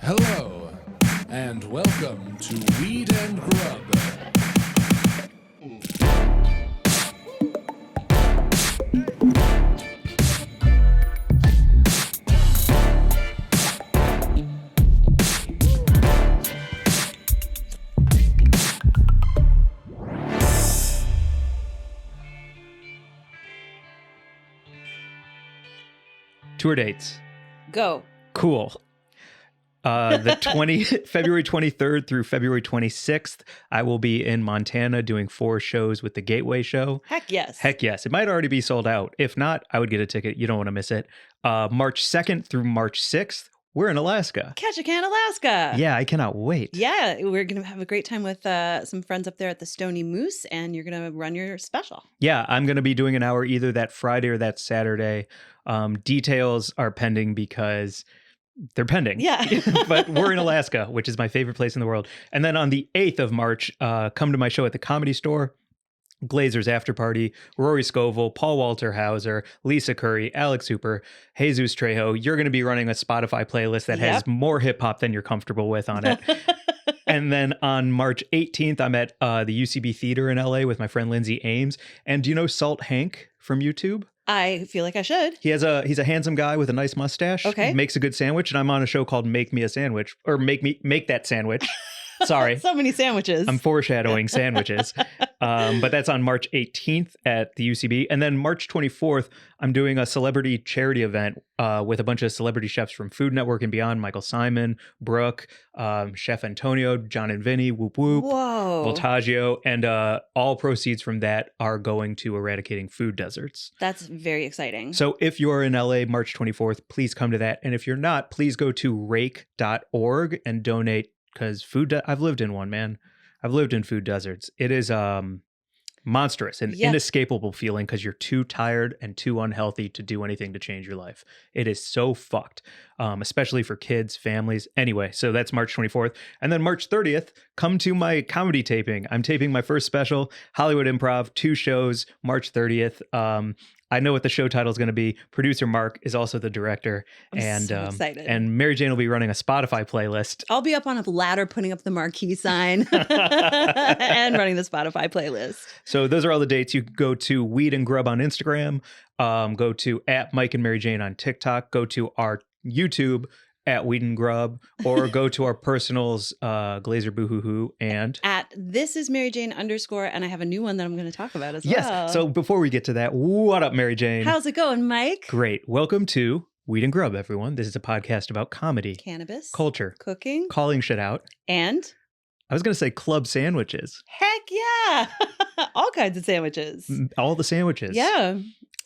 Hello, and welcome to Weed and Grub. Tour dates. Go. Cool. February 23rd through February 26th, I will be in Montana doing 4 shows with the Gateway Show. Heck yes. Heck yes. It might already be sold out. If not, I would get a ticket. You don't want to miss it. March 2nd through March 6th, we're in Alaska. Ketchikan, Alaska. Yeah, I cannot wait. Yeah, we're going to have a great time with some friends up there at the Stony Moose, and you're going to run your special. Yeah, I'm going to be doing an hour either that Friday or that Saturday. Details are pending because they're pending. Yeah. But we're in Alaska, which is my favorite place in the world. And then on the 8th of March, come to my show at the Comedy Store. Glazer's After Party, Rory Scovel, Paul Walter Hauser, Lisa Curry, Alex Hooper, Jesus Trejo. You're going to be running a Spotify playlist that has more hip hop than you're comfortable with on it. And then on March 18th, I'm at the UCB Theater in LA with my friend Lindsay Ames. And do you know Salt Hank from YouTube? I feel like I should. He's a handsome guy with a nice mustache. Okay. Makes a good sandwich. And I'm on a show called Make Me a Sandwich, or Make That Sandwich. Sorry. So many sandwiches. I'm foreshadowing sandwiches. But that's on March 18th at the UCB. And then March 24th, I'm doing a celebrity charity event with a bunch of celebrity chefs from Food Network and beyond. Michael Simon, Brooke, Chef Antonio, John and Vinny, Whoop Whoop, Whoa. Voltaggio. And all proceeds from that are going to eradicating food deserts. That's very exciting. So if you're in LA March 24th, please come to that. And if you're not, please go to rake.org and donate. Because I've lived in one, man. I've lived in food deserts. It is monstrous and inescapable feeling because you're too tired and too unhealthy to do anything to change your life. It is so fucked, especially for kids, families. Anyway, so that's March 24th. And then March 30th, come to my comedy taping. I'm taping my first special, Hollywood Improv, 2 shows, March 30th. I know what the show title is going to be. Producer Mark is also the director. I'm so excited. And Mary Jane will be running a Spotify playlist. I'll be up on a ladder putting up the marquee sign and running the Spotify playlist. So those are all the dates. You can go to Weed and Grub on Instagram, go to @Mike and Mary Jane on TikTok, go to our YouTube @Weed and Grub, or go to our personals, Glazer Boohoo and @This is Mary Jane _, and I have a new one that I'm going to talk about as well. Yes. So before we get to that, what up, Mary Jane? How's it going, Mike? Great. Welcome to Weed and Grub, everyone. This is a podcast about comedy, cannabis, culture, cooking, calling shit out, and I was going to say club sandwiches. Heck yeah. All kinds of sandwiches. All the sandwiches. Yeah.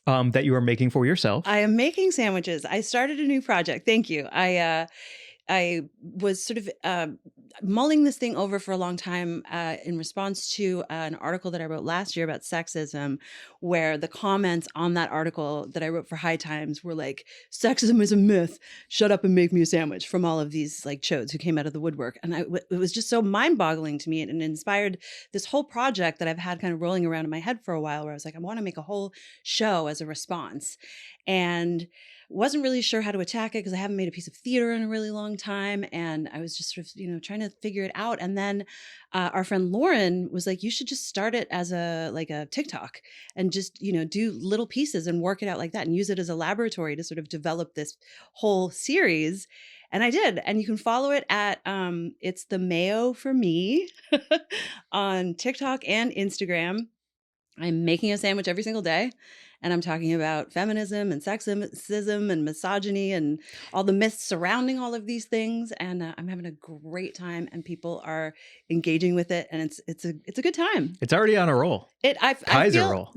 That you are making for yourself. I am making sandwiches. I started a new project. Thank you. I was sort of mulling this thing over for a long time in response to an article that I wrote last year about sexism, where the comments on that article that I wrote for High Times were like, sexism is a myth. Shut up and make me a sandwich, from all of these like chodes who came out of the woodwork. And it was just so mind boggling to me, and inspired this whole project that I've had kind of rolling around in my head for a while, where I was like, I want to make a whole show as a response. And wasn't really sure how to attack it because I haven't made a piece of theater in a really long time. And I was just sort of, trying to figure it out. And then our friend Lauren was like, you should just start it as a TikTok and just, do little pieces and work it out like that and use it as a laboratory to sort of develop this whole series. And I did. And you can follow it at It's the Mayo for Me on TikTok and Instagram. I'm making a sandwich every single day. And I'm talking about feminism and sexism and misogyny and all the myths surrounding all of these things. And I'm having a great time, and people are engaging with it. And it's a good time. It's already on a roll. Kaiser roll.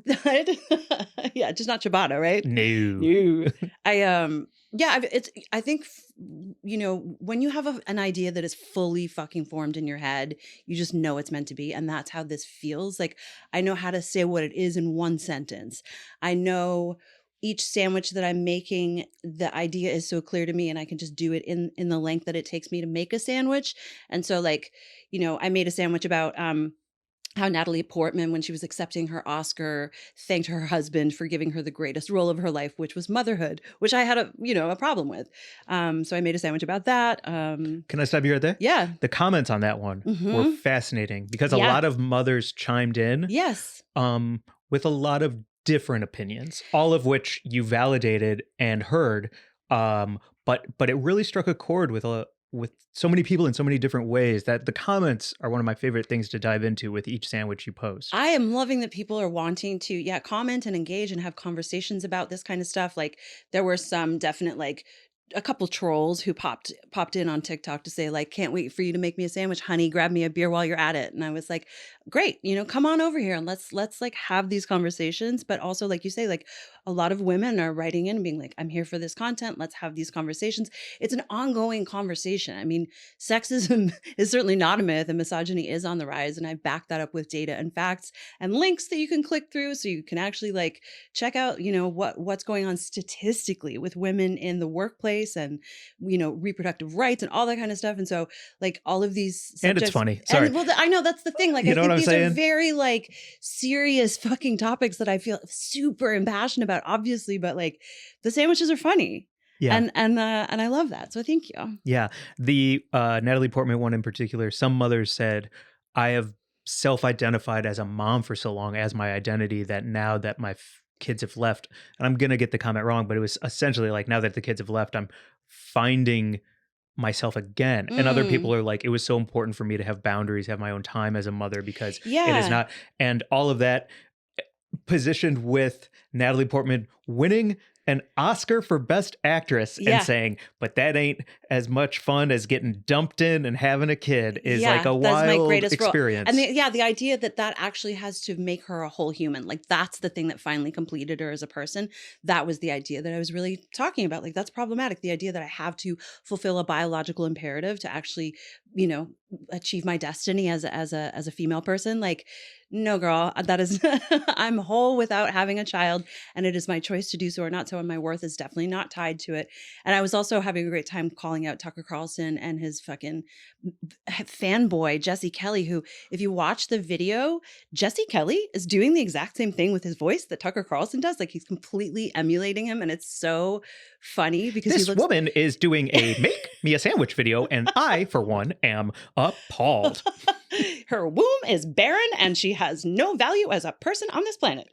Yeah, just not ciabatta, right? No. I think, when you have an idea that is fully fucking formed in your head, you just know it's meant to be. And that's how this feels. Like, I know how to say what it is in one sentence. I know each sandwich that I'm making, the idea is so clear to me, and I can just do it in the length that it takes me to make a sandwich. And so I made a sandwich about how Natalie Portman, when she was accepting her Oscar, thanked her husband for giving her the greatest role of her life, which was motherhood, which I had a problem with. So I made a sandwich about that. Can I stop you right there? Yeah. The comments on that one were fascinating because a Yeah. lot of mothers chimed in Yes. with a lot of different opinions, all of which you validated and heard. But it really struck a chord with so many people in so many different ways that the comments are one of my favorite things to dive into with each sandwich you post. I am loving that people are wanting to, comment and engage and have conversations about this kind of stuff. Like there were some definite, like a couple trolls who popped in on TikTok to say like, can't wait for you to make me a sandwich, honey, grab me a beer while you're at it. And I was like, great, come on over here and let's like have these conversations. But also, like you say, like a lot of women are writing in and being like, I'm here for this content. Let's have these conversations. It's an ongoing conversation. I mean, sexism is certainly not a myth and misogyny is on the rise. And I back that up with data and facts and links that you can click through so you can actually like check out, what's going on statistically with women in the workplace and, reproductive rights and all that kind of stuff. And so like all of these subjects, and it's funny. Sorry. And, well, I know that's the thing. Like, You I know think what I'm these saying? are very like serious fucking topics that I feel super impassioned about, obviously, but like the sandwiches are funny. Yeah. And I love that. So thank you. Yeah. The Natalie Portman one in particular, some mothers said, I have self-identified as a mom for so long as my identity that now that my kids have left, and I'm going to get the comment wrong, but it was essentially like, now that the kids have left, I'm finding myself again. And other people are like, it was so important for me to have boundaries, have my own time as a mother because it is not. And all of that positioned with Natalie Portman winning an Oscar for Best Actress and saying, but that ain't as much fun as getting dumped in and having a kid is like a wild experience. Role. And the idea that actually has to make her a whole human, like that's the thing that finally completed her as a person. That was the idea that I was really talking about. Like that's problematic. The idea that I have to fulfill a biological imperative to actually, achieve my destiny as a female person. Like, no, girl, that is, I'm whole without having a child and it is my choice to do so or not so. And my worth is definitely not tied to it. And I was also having a great time calling out Tucker Carlson and his fucking fanboy, Jesse Kelly, who, if you watch the video, Jesse Kelly is doing the exact same thing with his voice that Tucker Carlson does. Like he's completely emulating him. And it's so funny because this woman is doing a make me a sandwich video. And I, for one, am appalled. Her womb is barren and she has no value as a person on this planet.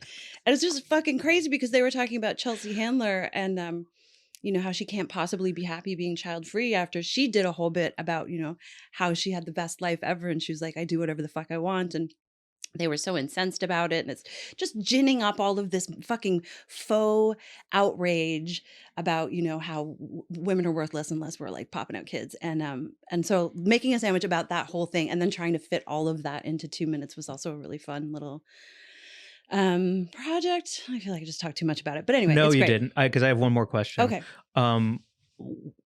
And it's just fucking crazy because they were talking about Chelsea Handler and, how she can't possibly be happy being child free after she did a whole bit about, how she had the best life ever. And she was like, I do whatever the fuck I want. And they were so incensed about it. And it's just ginning up all of this fucking faux outrage about, how women are worthless unless we're like popping out kids. And so making a sandwich about that whole thing and then trying to fit all of that into 2 minutes was also a really fun little project. I feel like I just talked too much about it. But anyway, no, it's you great. didn't. Because I have one more question. Okay.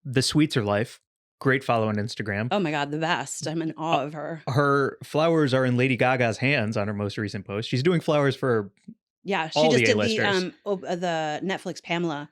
The Sweets Are Life. Great follow on Instagram. Oh my God, the best. I'm in awe of her. Her flowers are in Lady Gaga's hands on her most recent post. She's doing flowers for she all just the did A-listers. the Netflix Pamela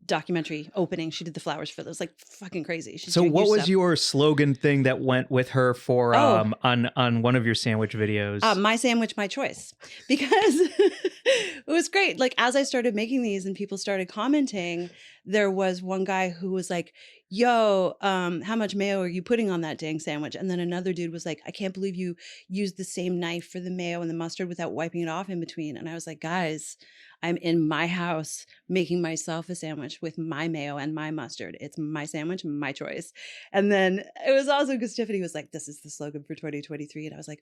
documentary opening. She did the flowers for those, like fucking crazy. She's so what was stuff. your slogan thing that went with her for on one of your sandwich videos? My sandwich, my choice, because it was great. Like as I started making these and people started commenting, there was one guy who was like, yo, how much mayo are you putting on that dang sandwich? And then another dude was like, I can't believe you used the same knife for the mayo and the mustard without wiping it off in between. And I was like, guys, I'm in my house making myself a sandwich with my mayo and my mustard. It's my sandwich, my choice. And then it was also because Tiffany was like, this is the slogan for 2023. And I was like,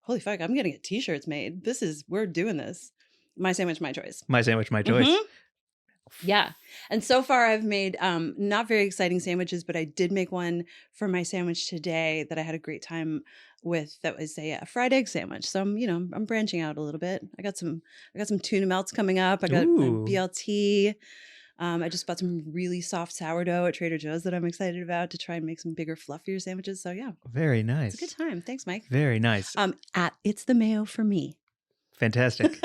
holy fuck, I'm going to get t-shirts made. We're doing this. My sandwich, my choice. My sandwich, my choice. Mm-hmm. Yeah. And so far I've made not very exciting sandwiches, but I did make one for my sandwich today that I had a great time with. That was a fried egg sandwich. So I'm branching out a little bit. I got some tuna melts coming up. I got my BLT. I just bought some really soft sourdough at Trader Joe's that I'm excited about to try and make some bigger, fluffier sandwiches. So yeah. Very nice. It's a good time. Thanks, Mike. Very nice. At It's the Mayo for Me. Fantastic.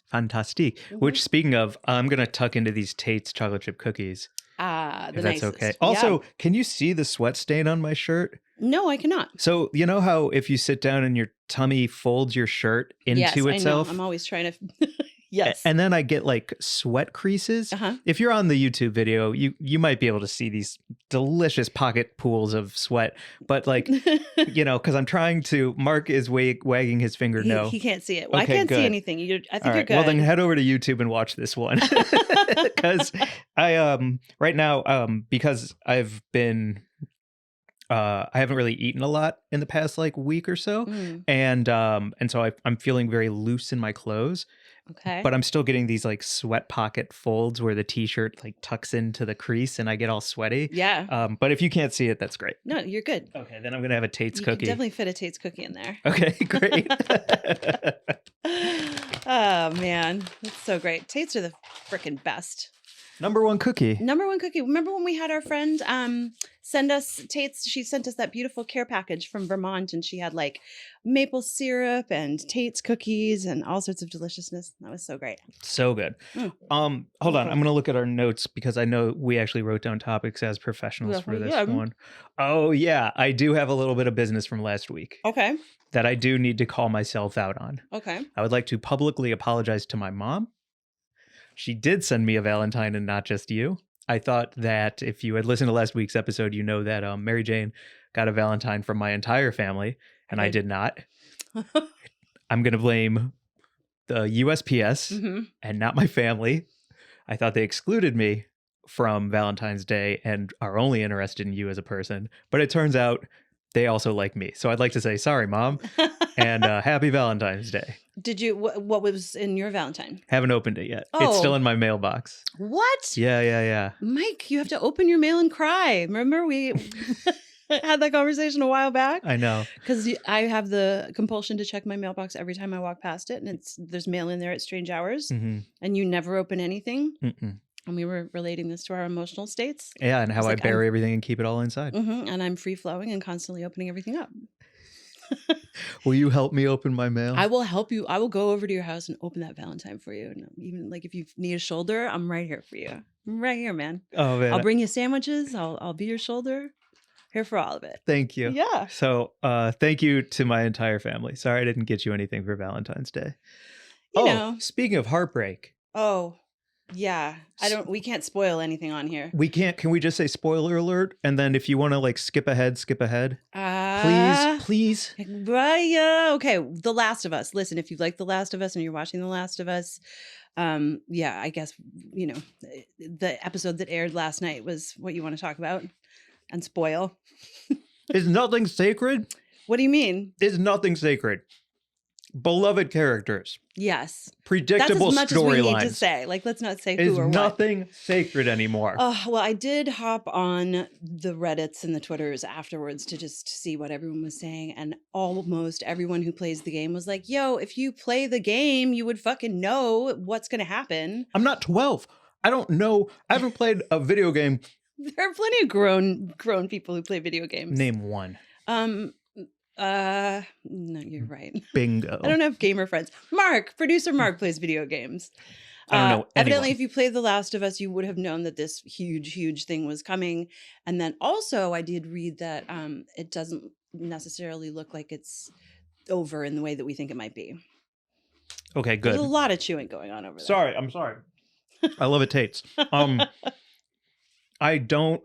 Fantastique. Mm-hmm. Which, speaking of, I'm going to tuck into these Tate's chocolate chip cookies. The if that's nicest. okay. Also, can you see the sweat stain on my shirt? No, I cannot. So you know how if you sit down and your tummy folds your shirt Yes, into I know. itself? I'm always trying to. Yes. And then I get like sweat creases. Uh-huh. If you're on the YouTube video, you might be able to see these delicious pocket pools of sweat. But like, because I'm trying to, Mark is wagging his finger no. He can't see it. Well, Okay, I can't good. see anything. I think All you're right. good. Well, then head over to YouTube and watch this one. Because I right now because I've been I haven't really eaten a lot in the past like week or so, and so I'm feeling very loose in my clothes. Okay. But I'm still getting these like sweat pocket folds where the t-shirt like tucks into the crease and I get all sweaty. Yeah. But if you can't see it, that's great. No, you're good. Okay, then I'm gonna have a Tate's You cookie. can definitely fit a Tate's cookie in there. Okay, great. Oh man, that's so great. Tates are the freaking best. Number one cookie. Remember when we had our friend send us Tate's? She sent us that beautiful care package from Vermont, and she had like maple syrup and Tate's cookies and all sorts of deliciousness. That was so great. So good. Hold on, I'm gonna look at our notes because I know we actually wrote down topics as professionals for this one. Oh yeah, I do have a little bit of business from last week. Okay. That I do need to call myself out on. Okay. I would like to publicly apologize to my mom. She did send me a Valentine and not just you. I thought that if you had listened to last week's episode, you know that Mary Jane got a Valentine from my entire family, and I did not. I'm going to blame the USPS and not my family. I thought they excluded me from Valentine's Day and are only interested in you as a person. But it turns out they also like me. So I'd like to say sorry, Mom, and happy Valentine's Day. Did you? What was in your Valentine? Haven't opened it yet. It's still in my mailbox. What? Yeah. Mike, you have to open your mail and cry. Remember we had that conversation a while back? I know. Because I have the compulsion to check my mailbox every time I walk past it, and there's mail in there at strange hours, and you never open anything. And we were relating this to our emotional states. Yeah, and how I bury everything and keep it all inside. And I'm free flowing and constantly opening everything up. Will you help me open my mail? I will help you. I will go over to your house and open that Valentine for you. And even like if you need a shoulder, I'm right here for you. I'm right here, man. Oh man. I'll bring you sandwiches. I'll be your shoulder. Here for all of it. Thank you. Yeah. So thank you to my entire family. Sorry I didn't get you anything for Valentine's Day. You know. Speaking of heartbreak. Oh, yeah. We can't spoil anything on here. We can't. Can we just say spoiler alert? And then if you want to like skip ahead. Please. Okay. The Last of Us. Listen, if you like The Last of Us and you're watching The Last of Us, I guess, the episode that aired last night was what you want to talk about and spoil. Is nothing sacred? What do you mean? Is nothing sacred? Beloved characters. Yes. Predictable storylines. That's as much as we need to say. Like, let's not say who or what. Is nothing sacred anymore. Well, I did hop on the Reddits and the Twitters afterwards to just see what everyone was saying. And almost everyone who plays the game was like, yo, if you play the game, you would fucking know what's going to happen. I'm not 12. I don't know. I haven't played a video game. There are plenty of grown people who play video games. Name one. No, you're right. Bingo. I don't have gamer friends. Producer Mark plays video games. I don't know anyone. Evidently, if you played The Last of Us, you would have known that this huge thing was coming. And then also, I did read that it doesn't necessarily look like it's over in the way that we think it might be. Okay, good. There's a lot of chewing going on over there. I'm sorry. I love it, Tates. I don't.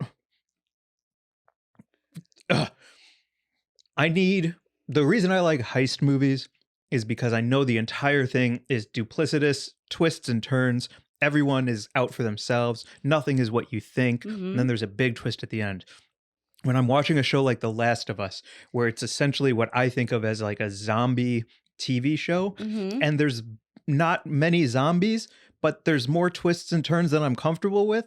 The reason I like heist movies is because I know the entire thing is duplicitous, twists and turns. Everyone is out for themselves. Nothing is what you think. And then there's a big twist at the end. When I'm watching a show like The Last of Us, where it's essentially what I think of as like a zombie TV show, and there's not many zombies, but there's more twists and turns than I'm comfortable with.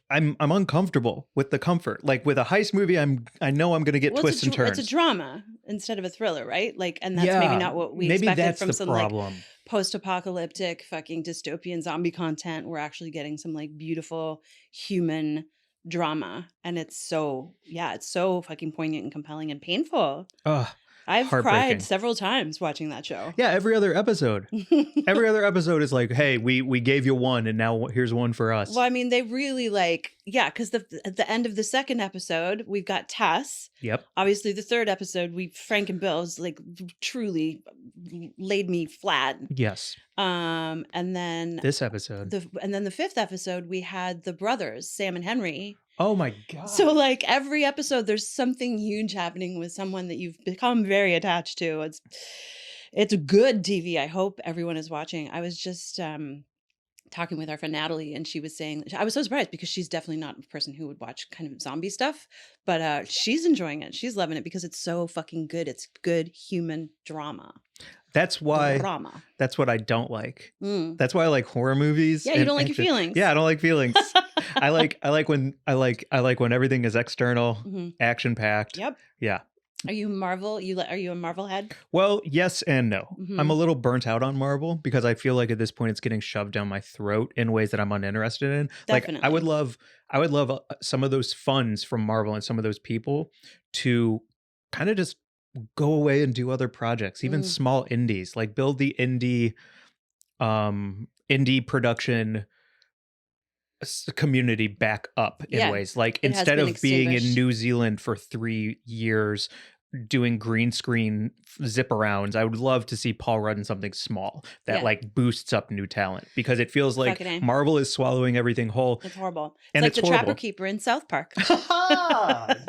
I'm uncomfortable with the comfort. Like with a heist movie, I know I'm going to get twists and turns. It's a drama instead of a thriller, right? Like, and that's maybe not what we expected from some problem. Like post-apocalyptic fucking dystopian zombie content. We're actually getting some like beautiful human drama, and it's so fucking poignant and compelling and painful. I've cried Heartbreaking. several times watching that show. Yeah, every other episode. Every other episode is like, hey, we gave you one and now here's one for us. Well, I mean, they really because at the end of the second episode, we've got Tess. Yep. Obviously, the third episode, Frank and Bill's truly laid me flat. Yes. And then This episode. the fifth episode, we had the brothers, Sam and Henry. Oh my God. So every episode, there's something huge happening with someone that you've become very attached to. It's good TV. I hope everyone is watching. I was just talking with our friend Natalie, and she was saying, I was so surprised because she's definitely not a person who would watch kind of zombie stuff, but she's enjoying it. She's loving it because it's so fucking good. It's good human drama. That's why. Drama. That's what I don't like. That's why I like horror movies. Yeah, you don't like your feelings. Yeah, I don't like feelings. I like when everything is external, action packed. Yep. Yeah. Are you Marvel? Are you a Marvel head? Well, yes and no. I'm a little burnt out on Marvel because I feel like at this point it's getting shoved down my throat in ways that I'm uninterested in. Definitely. Like I would love some of those funds from Marvel and some of those people to kind of just go away and do other projects, even small indies, like build the indie production community back up in ways. Like instead of being in New Zealand for 3 years doing green screen zip arounds, I would love to see Paul run something small that boosts up new talent, because it feels like Marvel is swallowing everything whole. It's horrible. And it's like the Trapper Keeper in South Park.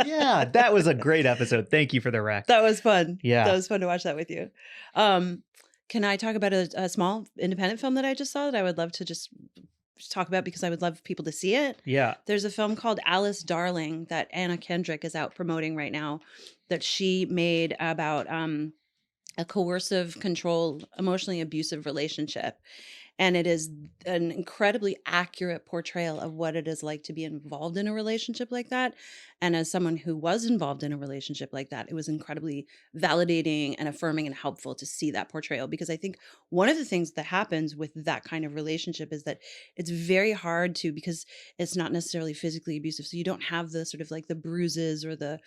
Yeah, that was a great episode. Thank you for the rec. That was fun. Yeah. That was fun to watch that with you. Can I talk about a small independent film that I just saw that I would love to just talk about because I would love people to see it? Yeah. There's a film called Alice Darling that Anna Kendrick is out promoting right now that she made about a coercive, controlled, emotionally abusive relationship. And it is an incredibly accurate portrayal of what it is like to be involved in a relationship like that. And as someone who was involved in a relationship like that, it was incredibly validating and affirming and helpful to see that portrayal. Because I think one of the things that happens with that kind of relationship is that it's very hard to, because it's not necessarily physically abusive. So you don't have the sort of like the bruises or the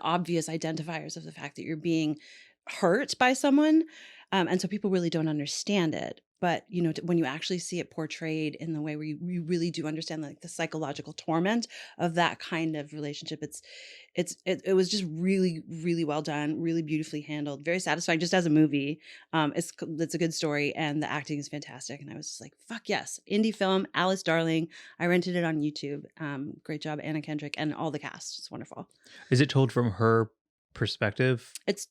obvious identifiers of the fact that you're being hurt by someone. And so people really don't understand it. But, when you actually see it portrayed in the way where you really do understand like the psychological torment of that kind of relationship, it was just really, really well done, really beautifully handled, very satisfying just as a movie. It's a good story and the acting is fantastic. And I was just like, fuck yes. Indie film, Alice Darling. I rented it on YouTube. Great job, Anna Kendrick, and all the cast. It's wonderful. Is it told from her perspective? It's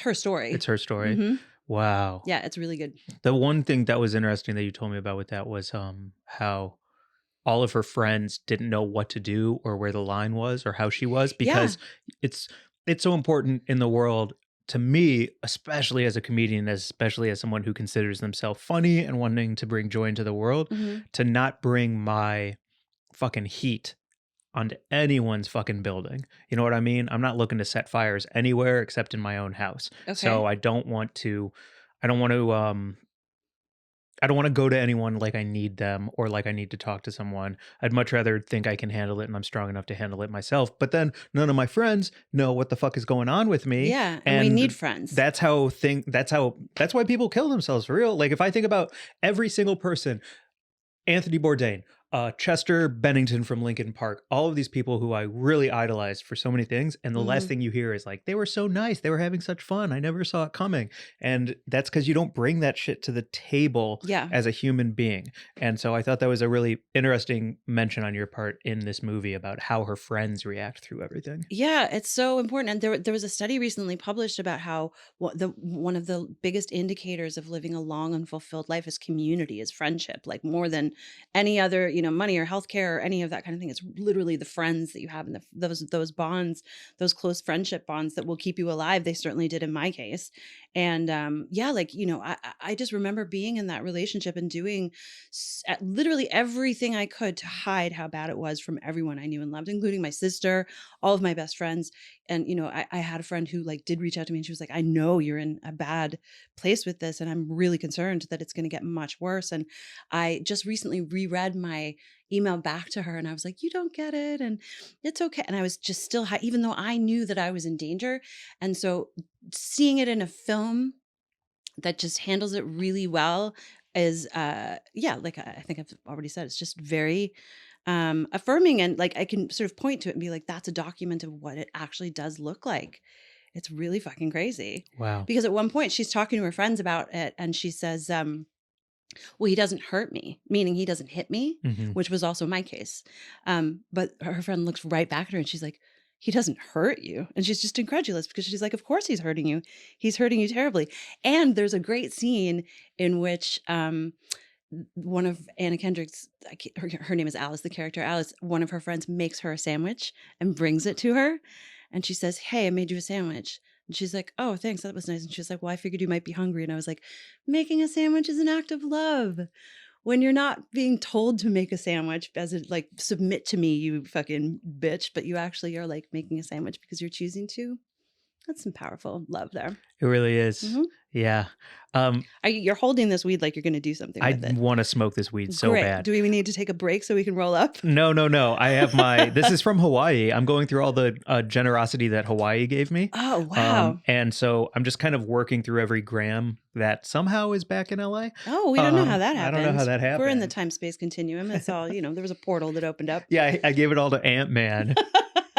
her story. It's her story. Mm-hmm. Wow. Yeah, it's really good. The one thing that was interesting that you told me about with that was how all of her friends didn't know what to do or where the line was or how she was, because it's so important in the world to me, especially as a comedian, especially as someone who considers themselves funny and wanting to bring joy into the world, to not bring my fucking heat onto anyone's fucking building. You know what I mean? I'm not looking to set fires anywhere except in my own house. Okay. So I don't want to go to anyone like I need them or like I need to talk to someone. I'd much rather think I can handle it and I'm strong enough to handle it myself. But then none of my friends know what the fuck is going on with me. Yeah, and we need friends. That's why people kill themselves for real. Like if I think about every single person, Anthony Bourdain, Chester Bennington from Linkin Park, all of these people who I really idolized for so many things. And the last thing you hear is like, they were so nice. They were having such fun. I never saw it coming. And that's because you don't bring that shit to the table as a human being. And so I thought that was a really interesting mention on your part in this movie about how her friends react through everything. Yeah, it's so important. And there was a study recently published about how one of the biggest indicators of living a long and fulfilled life is community, is friendship, like more than any other, money or healthcare or any of that kind of thing. It's literally the friends that you have and those bonds, those close friendship bonds that will keep you alive. They certainly did in my case. And yeah, like, I just remember being in that relationship and doing literally everything I could to hide how bad it was from everyone I knew and loved, including my sister, all of my best friends. And, I had a friend who like did reach out to me and she was like, I know you're in a bad place with this. And I'm really concerned that it's going to get much worse. And I just recently reread my email back to her and I was like, you don't get it. And it's okay. And I was just still high, even though I knew that I was in danger. And so seeing it in a film that just handles it really well is, yeah, like I think I've already said, it's just very affirming. And like, I can sort of point to it and be like, that's a document of what it actually does look like. It's really fucking crazy. Wow. Because at one point she's talking to her friends about it and she says, well, he doesn't hurt me, meaning he doesn't hit me, which was also my case. But her friend looks right back at her and she's like, he doesn't hurt you. And she's just incredulous because she's like, of course he's hurting you. He's hurting you terribly. And there's a great scene in which one of Anna Kendrick's, her name is Alice, the character Alice, one of her friends makes her a sandwich and brings it to her. And she says, hey, I made you a sandwich. And she's like, oh, thanks. That was nice. And she's like, well, I figured you might be hungry. And I was like, making a sandwich is an act of love. When you're not being told to make a sandwich as a, like, submit to me, you fucking bitch, but you actually are like making a sandwich because you're choosing to. That's some powerful love there. It really is. Yeah. You're holding this weed like you're going to do something with it. I want to smoke this weed so Great. bad. Do we need to take a break so we can roll up? No. I have this is from Hawaii. I'm going through all the generosity that Hawaii gave me. Oh, wow. And so I'm just kind of working through every gram that somehow is back in LA. Oh, we don't know how that happened. I don't know how that happened. We're in the time-space continuum. It's all, there was a portal that opened up. Yeah, I gave it all to Ant-Man.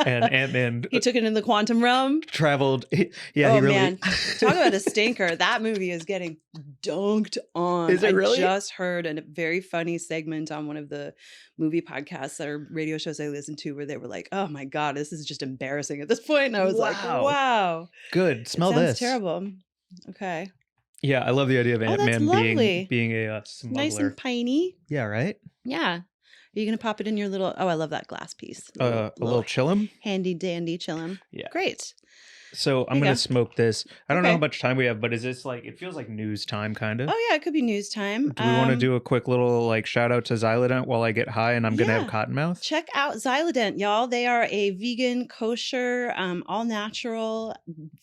And Ant-Man he took it in the quantum realm. Traveled. Oh, he really... man. Talk about a stinker. That movie is getting dunked on. Is it really? I just heard a very funny segment on one of the movie podcasts or radio shows I listen to where they were like, oh my God, this is just embarrassing at this point. And I was like, wow. Good. Smell this. Terrible. Okay. Yeah, I love the idea of Ant-Man being a smuggler. Nice and piney. Yeah, right? Yeah. Are you going to pop it in your little... Oh, I love that glass piece. A little chillum? Handy dandy chillum. Yeah. Great. So I'm going to smoke this. I don't know how much time we have, but is this like... It feels like news time, kind of. Oh, yeah. It could be news time. Do we want to do a quick little like shout out to Xylodent while I get high and I'm going to have Cottonmouth? Check out Xylodent, y'all. They are a vegan, kosher, all natural,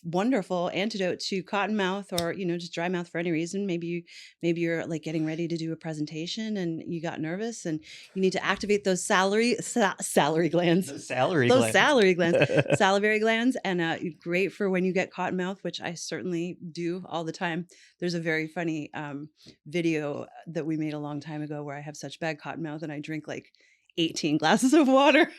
wonderful antidote to cottonmouth or, just dry mouth for any reason. Maybe you're like getting ready to do a presentation and you got nervous and you need to activate those salary glands. Those salary glands. Salivary glands. And great for when you get cottonmouth, which I certainly do all the time. There's a very funny video that we made a long time ago where I have such bad cottonmouth and I drink like 18 glasses of water.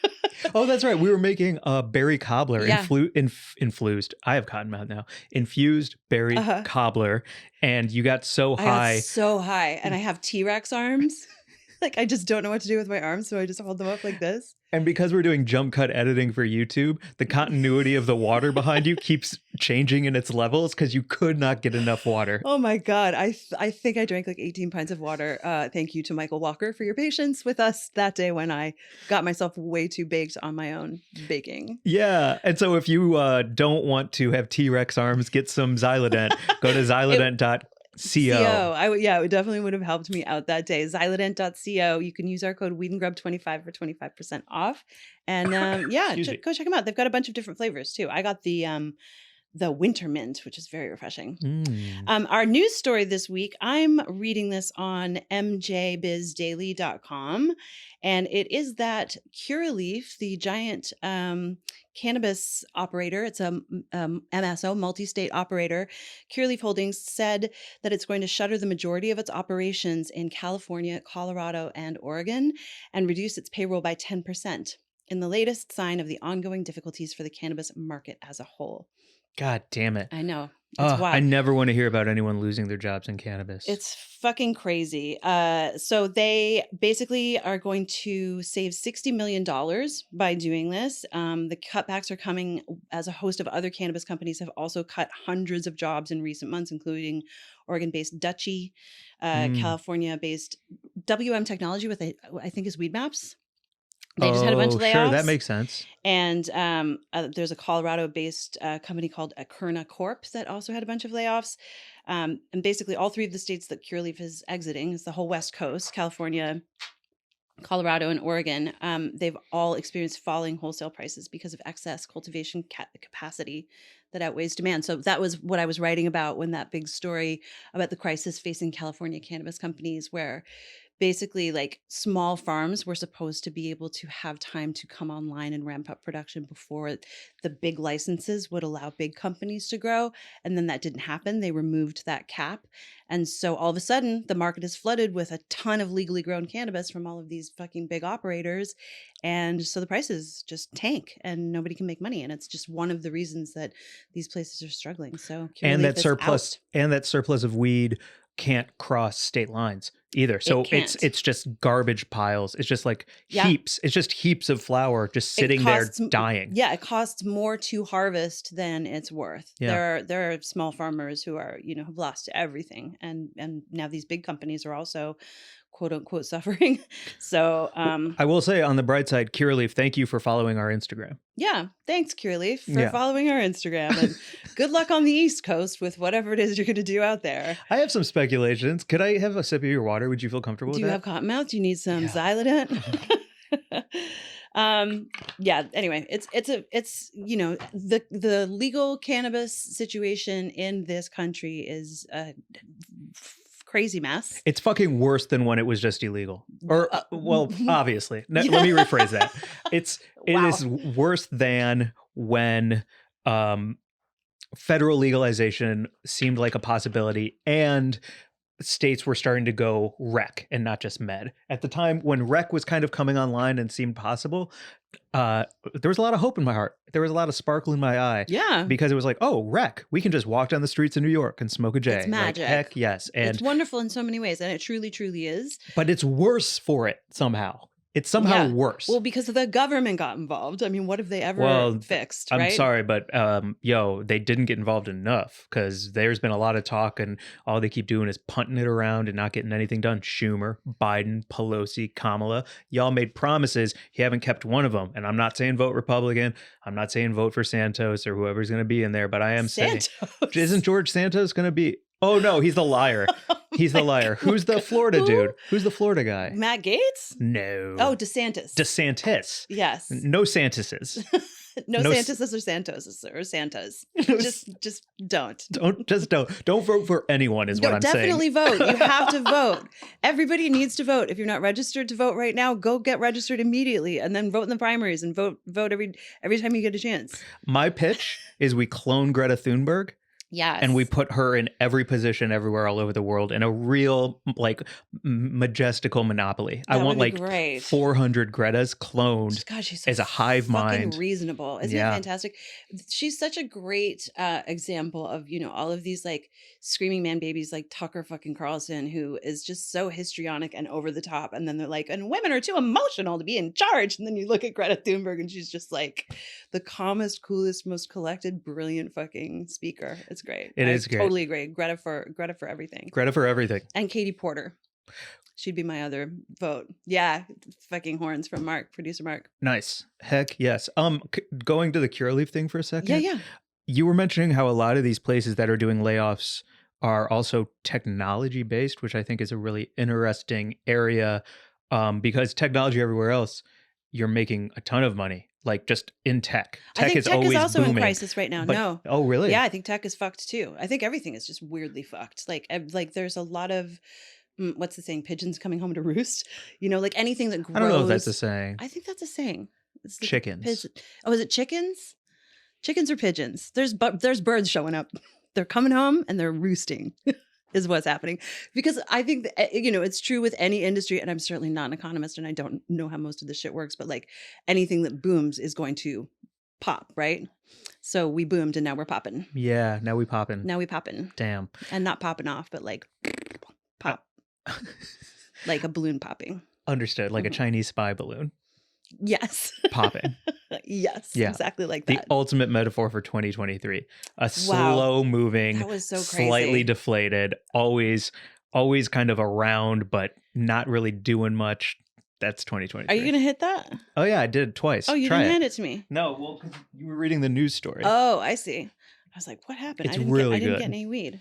Oh, that's right. We were making a berry cobbler infused. I have cottonmouth now. Infused berry cobbler. And you got so high. I got so high. And I have T-Rex arms. Like, I just don't know what to do with my arms. So I just hold them up like this. And because we're doing jump cut editing for YouTube, the continuity of the water behind you keeps changing in its levels because you could not get enough water. Oh my God. I think I drank like 18 pints of water. Thank you to Michael Walker for your patience with us that day when I got myself way too baked on my own baking. Yeah. And so if you don't want to have T-Rex arms, get some Xylodent. Go to xylodent.co. It definitely would have helped me out that day. Xylodent.co. You can use our code WeedandGrub25 for 25% off. And go check them out. They've got a bunch of different flavors too. I got the winter mint, which is very refreshing. Our news story this week, I'm reading this on mjbizdaily.com. And it is that Curaleaf, the giant cannabis operator, it's a MSO, multi-state operator, Curaleaf Holdings said that it's going to shutter the majority of its operations in California, Colorado, and Oregon and reduce its payroll by 10% in the latest sign of the ongoing difficulties for the cannabis market as a whole. God damn it. I know. It's wild. I never want to hear about anyone losing their jobs in cannabis. It's fucking crazy. So they basically are going to save $60 million by doing this. The cutbacks are coming as a host of other cannabis companies have also cut hundreds of jobs in recent months, including Oregon-based Dutchie, California-based WM Technology with, I think is Weed Maps. They just had a bunch of layoffs. Sure, that makes sense. And there's a Colorado-based company called Akerna Corp that also had a bunch of layoffs. And basically all three of the states that Curaleaf is exiting is the whole West Coast, California, Colorado, and Oregon. They've all experienced falling wholesale prices because of excess cultivation capacity that outweighs demand. So that was what I was writing about when that big story about the crisis facing California cannabis companies, where basically like small farms were supposed to be able to have time to come online and ramp up production before the big licenses would allow big companies to grow. And then that didn't happen. They removed that cap. And so all of a sudden the market is flooded with a ton of legally grown cannabis from all of these fucking big operators. And so the prices just tank and nobody can make money. And it's just one of the reasons that these places are struggling. So and that Curaleaf is surplus of weed can't cross state lines either. So it's just garbage piles. It's just like heaps. It's just heaps of flower just sitting there dying. Yeah, it costs more to harvest than it's worth. Yeah. There are small farmers who are, have lost everything, and now these big companies are also quote unquote suffering. So I will say on the bright side, Curaleaf, thank you for following our Instagram. Yeah, thanks Curaleaf for following our Instagram, and good luck on the East Coast with whatever it is you're going to do out there. I have some speculations. Could I have a sip of your water? Would you feel comfortable with that? Do you have cottonmouth? Do you need some Xylident? Anyway, it's the legal cannabis situation in this country is a crazy mess. It's fucking worse than when it was just illegal. Or obviously. Let me rephrase that. It is worse than when federal legalization seemed like a possibility and states were starting to go rec and not just med. At the time when rec was kind of coming online and seemed possible, there was a lot of hope in my heart. There was a lot of sparkle in my eye. Yeah. Because it was like, oh, rec. We can just walk down the streets in New York and smoke a J. It's magic. Like, heck yes. And it's wonderful in so many ways. And it truly, truly is. But it's worse for it somehow. It's somehow worse. Well, because the government got involved. I mean, what have they ever fixed, right? I'm sorry, but they didn't get involved enough, because there's been a lot of talk and all they keep doing is punting it around and not getting anything done. Schumer, Biden, Pelosi, Kamala, y'all made promises. You haven't kept one of them. And I'm not saying vote Republican. I'm not saying vote for Santos or whoever's going to be in there, but I am saying, isn't George Santos going to be? Oh, no, he's the liar. He's the liar. Who's the Florida dude? Who's the Florida guy? Matt Gaetz? No. Oh, DeSantis. DeSantis. Yes. No Santises. No Santises or Santoses or Santas. Just don't. Don't vote for anyone is what I'm saying. Definitely vote. You have to vote. Everybody needs to vote. If you're not registered to vote right now, go get registered immediately and then vote in the primaries and vote every time you get a chance. My pitch is we clone Greta Thunberg. Yes. And we put her in every position everywhere all over the world in a real, like, majestical monopoly. I want like 400 Gretas cloned she's so as a hive mind. Reasonable. Isn't it fantastic? She's such a great example of, all of these like screaming man babies like Tucker fucking Carlson, who is just so histrionic and over the top. And then they're like, and women are too emotional to be in charge. And then you look at Greta Thunberg and she's just like the calmest, coolest, most collected, brilliant fucking speaker. It's great. It is great. Totally agree. Greta for everything. Greta for everything. And Katie Porter. She'd be my other vote. Yeah. Fucking horns from Mark, producer Mark. Nice. Heck yes. Going to the Curaleaf thing for a second. Yeah. You were mentioning how a lot of these places that are doing layoffs are also technology based, which I think is a really interesting area, because technology everywhere else, you're making a ton of money. Like just in tech. I think tech is also booming. in crisis right now. No. Oh, really? Yeah, I think tech is fucked too. I think everything is just weirdly fucked. Like there's a lot of, what's the saying? Pigeons coming home to roost. Like anything that grows. I don't know if that's a saying. I think that's a saying. It's like chickens. Is it chickens? Chickens or pigeons? There's birds showing up. They're coming home and they're roosting. Is what's happening. Because I think that, it's true with any industry, and I'm certainly not an economist and I don't know how most of this shit works, but like anything that booms is going to pop, right? So we boomed and now we're popping. Yeah, now we popping. Damn. And not popping off, but like pop. Like a balloon popping. Understood. Like a Chinese spy balloon. Yes. Popping. Yes. Yeah. Exactly like that. The ultimate metaphor for 2023. A slow moving, that was so slightly deflated, always kind of around, but not really doing much That's Are 2023. you gonna hit that? Oh yeah, I did it twice. Oh, you Try didn't it. hand it to me. No, well, 'cause you were reading the news story. Oh, I see. I was like, what happened? It's I didn't really get good. any weed.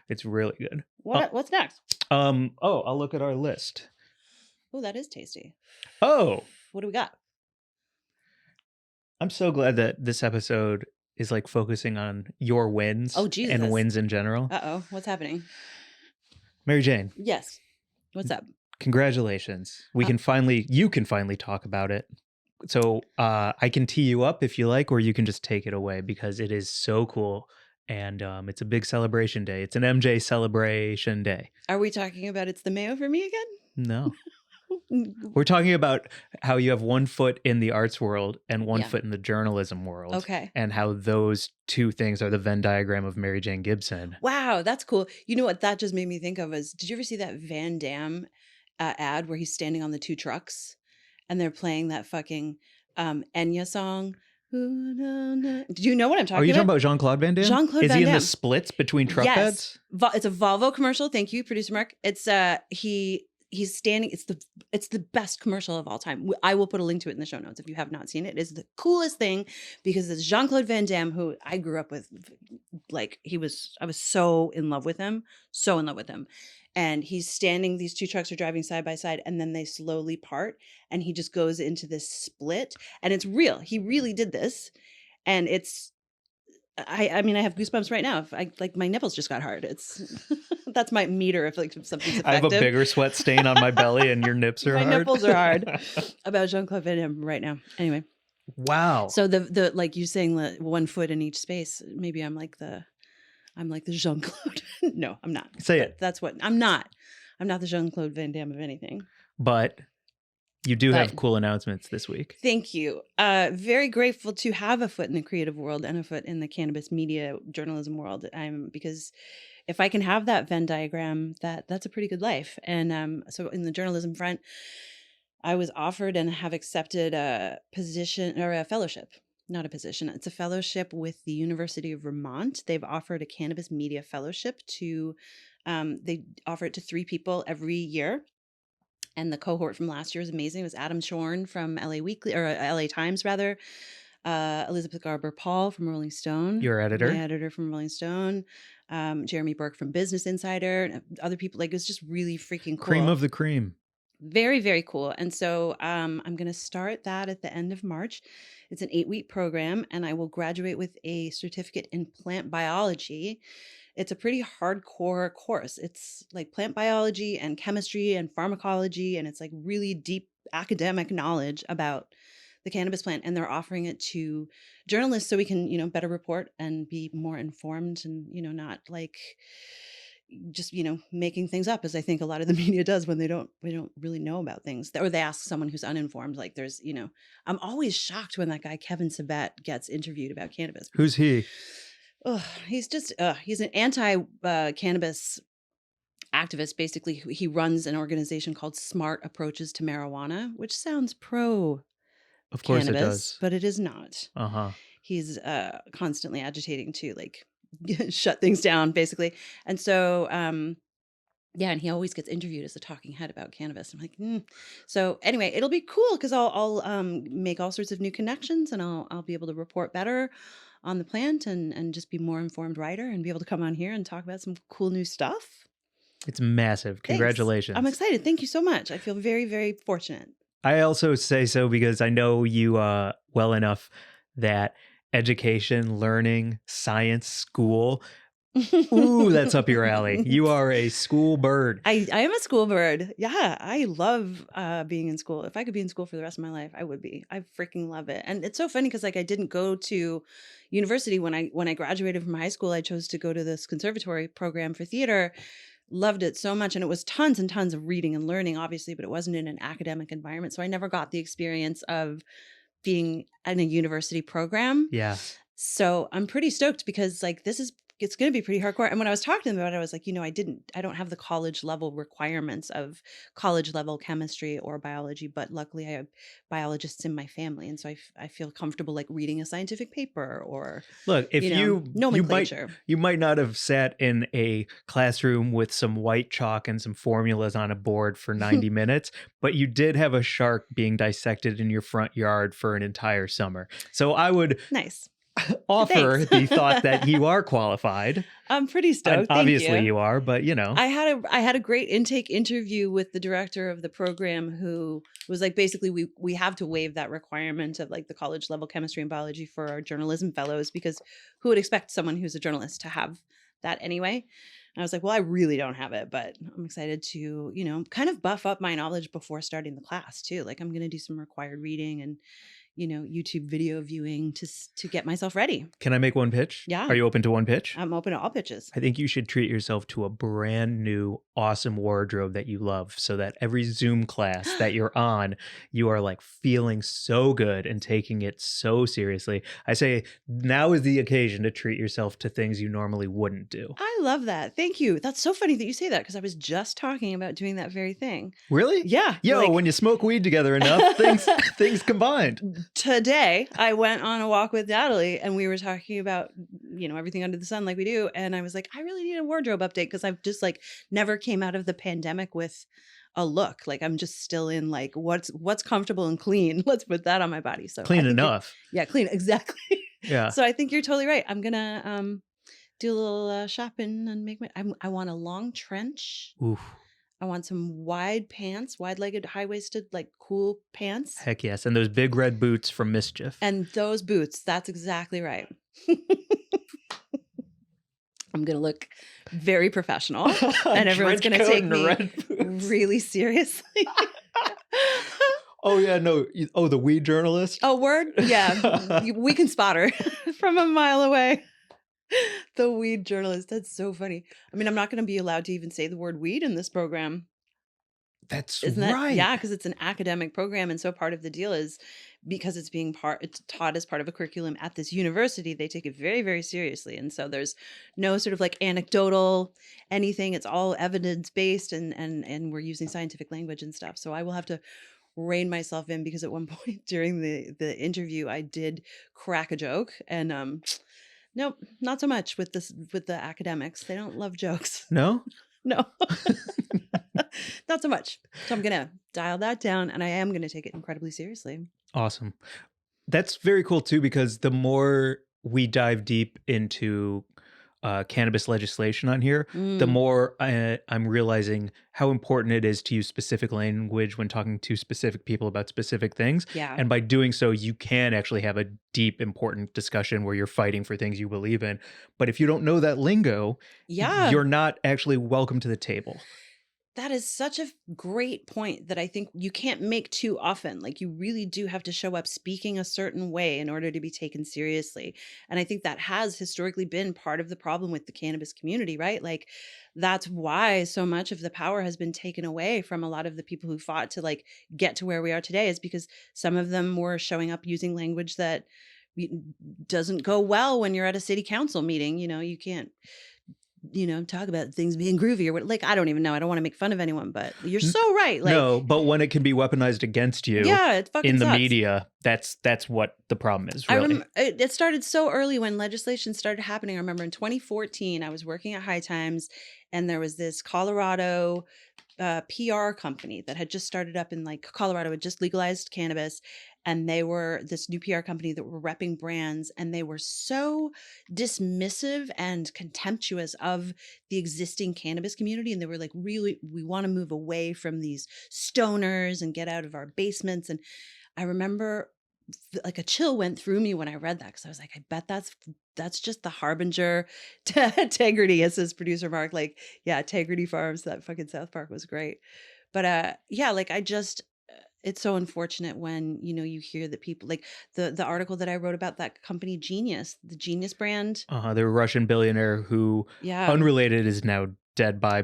It's really good. What's next? Oh, I'll look at our list. Oh, that is tasty. Oh, What do we got? I'm so glad that this episode is like focusing on your wins Oh, Jesus. and wins in general. Uh-oh, what's happening? Mary Jane, Yes. What's up? congratulations. You can finally talk about it. So I can tee you up if you like, or you can just take it away because it is so cool. And it's a big celebration day. It's an MJ celebration day. Are we talking about It's the Mayo for me again? No. We're talking about how you have one foot in the arts world and one Yeah. foot in the journalism world. Okay. And how those two things are the Venn diagram of Mary Jane Gibson. Wow, that's cool. You know what that just made me think of is, did you ever see that Van Damme ad where he's standing on the two trucks and they're playing that fucking Enya song? Do you know what I'm talking about? Are you talking about Jean-Claude Van Damme? Jean-Claude Is Van he in Damme. the splits between truck Yes. beds? It's a Volvo commercial. Thank you, producer Mark. It's he's standing. It's the best commercial of all time. I will put a link to it in the show notes if you have not seen it. It is the coolest thing because it's Jean-Claude Van Damme, who I grew up with. Like I was so in love with him, and he's standing. These two trucks are driving side by side, and then they slowly part, and he just goes into this split, and it's real. He really did this, and it's. I mean, I have goosebumps right now. If I like, my nipples just got hard. It's that's my meter if something's effective. I have a bigger sweat stain on my belly, and your nips are My hard. nipples are hard about Jean-Claude Van Damme right now. Anyway, Wow. so the like you saying the 1 foot in each space. Maybe I'm like the Jean-Claude. No, I'm not. Say it. That's what I'm not. I'm not the Jean-Claude Van Damme of anything. But you do have But- cool announcements this week. Thank you. Very grateful to have a foot in the creative world and a foot in the cannabis media journalism world. Because if I can have that Venn diagram, that's a pretty good life. And so in the journalism front, I was offered and have accepted a position or a fellowship. Not a position. It's a fellowship with the University of Vermont. They've offered a cannabis media fellowship to. They offer it to 3 people every year. And the cohort from last year was amazing. It was Adam Shorn from LA Weekly or LA Times rather, Elizabeth Garber-Paul from Rolling Stone, Your editor. my editor from Rolling Stone, Jeremy Burke from Business Insider, and other people. Like, it was just really freaking cool. Cream of the cream. Very, very cool. And so I'm going to start that at the end of March. It's an 8-week program, and I will graduate with a certificate in plant biology. It's a pretty hardcore course. It's like plant biology and chemistry and pharmacology, and it's like really deep academic knowledge about the cannabis plant. And they're offering it to journalists so we can, better report and be more informed and, not like just, making things up, as I think a lot of the media does when we don't really know about things, or they ask someone who's uninformed. Like there's, I'm always shocked when that guy Kevin Sabet gets interviewed about cannabis. Who's he? He's an anti-cannabis activist. Basically, he runs an organization called Smart Approaches to Marijuana, which sounds pro-cannabis, Of course it does. but it is not. Uh-huh. He's constantly agitating to like shut things down, basically. And so, yeah, and he always gets interviewed as a talking head about cannabis. I'm like, So anyway, it'll be cool because I'll make all sorts of new connections, and I'll be able to report better on the plant and just be more informed writer and be able to come on here and talk about some cool new stuff. It's massive. Thanks. Congratulations. I'm excited. Thank you so much. I feel very, very fortunate. I also say so because I know you well enough that education, learning, science, school, ooh, that's up your alley. You are a school bird. I am a school bird. Yeah, I love being in school. If I could be in school for the rest of my life, I would be. I freaking love it. And it's so funny because like I didn't go to university when I graduated from high school. I chose to go to this conservatory program for theater. Loved it so much. And it was tons and tons of reading and learning, obviously, but it wasn't in an academic environment. So I never got the experience of being in a university program. Yeah. So I'm pretty stoked because like this is it's going to be pretty hardcore. And when I was talking to them about it, I was like, I don't have the college level requirements of college level chemistry or biology, but luckily I have biologists in my family. And so I feel comfortable like reading a scientific paper or, Look, if nomenclature. you might not have sat in a classroom with some white chalk and some formulas on a board for 90 minutes, but you did have a shark being dissected in your front yard for an entire summer. So I would Nice. offer Thanks. the thought that you are qualified. I'm pretty stoked. And Thank obviously you. you are, but I had a great intake interview with the director of the program who was like, basically we have to waive that requirement of like the college level chemistry and biology for our journalism fellows, because who would expect someone who's a journalist to have that anyway? And I was like, well, I really don't have it, but I'm excited to, kind of buff up my knowledge before starting the class too. Like I'm going to do some required reading and YouTube video viewing to get myself ready. Can I make one pitch? Yeah. Are you open to one pitch? I'm open to all pitches. I think you should treat yourself to a brand new, awesome wardrobe that you love, so that every Zoom class that you're on, you are like feeling so good and taking it so seriously. I say now is the occasion to treat yourself to things you normally wouldn't do. I love that. Thank you. That's so funny that you say that, because I was just talking about doing that very thing. Really? Yeah. Yo, when you smoke weed together enough, things combined. Today, I went on a walk with Natalie and we were talking about, everything under the sun like we do. And I was like, I really need a wardrobe update, because I've just like never came out of the pandemic with a look. Like I'm just still in like, what's comfortable and clean. Let's put that on my body. So clean enough. Yeah, clean. Exactly. Yeah. So I think you're totally right. I'm going to do a little shopping and I want a long trench. Oof. I want some wide pants, wide-legged, high-waisted, like cool pants. Heck yes. And those big red boots from Mischief. And those boots. That's exactly right. I'm going to look very professional and everyone's going to take me really seriously. Oh, yeah. No. Oh, the weed journalist? Oh, word? Yeah. We can spot her from a mile away. The weed journalist. That's so funny. I mean, I'm not going to be allowed to even say the word weed in this program. Isn't that right? Yeah, because it's an academic program. And so part of the deal is because it's taught as part of a curriculum at this university, they take it very, very seriously. And so there's no sort of like anecdotal anything. It's all evidence-based and we're using scientific language and stuff. So I will have to rein myself in, because at one point during the interview, I did crack a joke and nope, not so much with the academics. They don't love jokes. No? No. Not so much. So I'm going to dial that down, and I am going to take it incredibly seriously. Awesome. That's very cool too, because the more we dive deep into cannabis legislation on here, the more I'm realizing how important it is to use specific language when talking to specific people about specific things. Yeah. And by doing so, you can actually have a deep, important discussion where you're fighting for things you believe in. But if you don't know that lingo, you're not actually welcome to the table. That is such a great point that I think you can't make too often. Like you really do have to show up speaking a certain way in order to be taken seriously. And I think that has historically been part of the problem with the cannabis community, right? Like that's why so much of the power has been taken away from a lot of the people who fought to like get to where we are today, is because some of them were showing up using language that doesn't go well when you're at a city council meeting. You can't talk about things being groovy or what, like, I don't even know. I don't want to make fun of anyone, but you're so right. Like, no, but when it can be weaponized against you it fucking in the sucks. media, that's what the problem is, really. I remember it started so early when legislation started happening. I remember in 2014, I was working at High Times and there was this Colorado PR company that had just started up in like Colorado, had just legalized cannabis. And they were this new PR company that were repping brands, and they were so dismissive and contemptuous of the existing cannabis community. And they were like, really, we want to move away from these stoners and get out of our basements. And I remember like a chill went through me when I read that, because I was like, I bet that's just the harbinger to integrity, as his producer Mark, like, yeah, Integrity Farms, that fucking South Park was great. But like it's so unfortunate when, you hear that people like the article that I wrote about that company Genius, the Genius brand. The Russian billionaire who, unrelated, is now dead by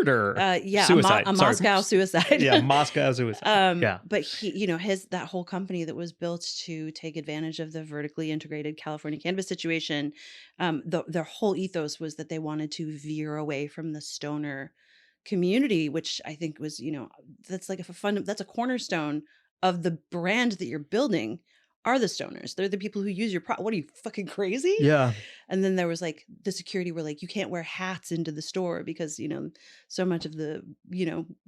murder. Yeah, Suicide. a Sorry. Moscow suicide. Yeah, Moscow suicide. Yeah. But he, that whole company that was built to take advantage of the vertically integrated California cannabis situation, their whole ethos was that they wanted to veer away from the stoner community, which I think was, that's like that's a cornerstone of the brand that you're building. Are the stoners. They're the people who use your what are you, fucking crazy? Yeah. And then there was like the security were like, you can't wear hats into the store because, so much of the,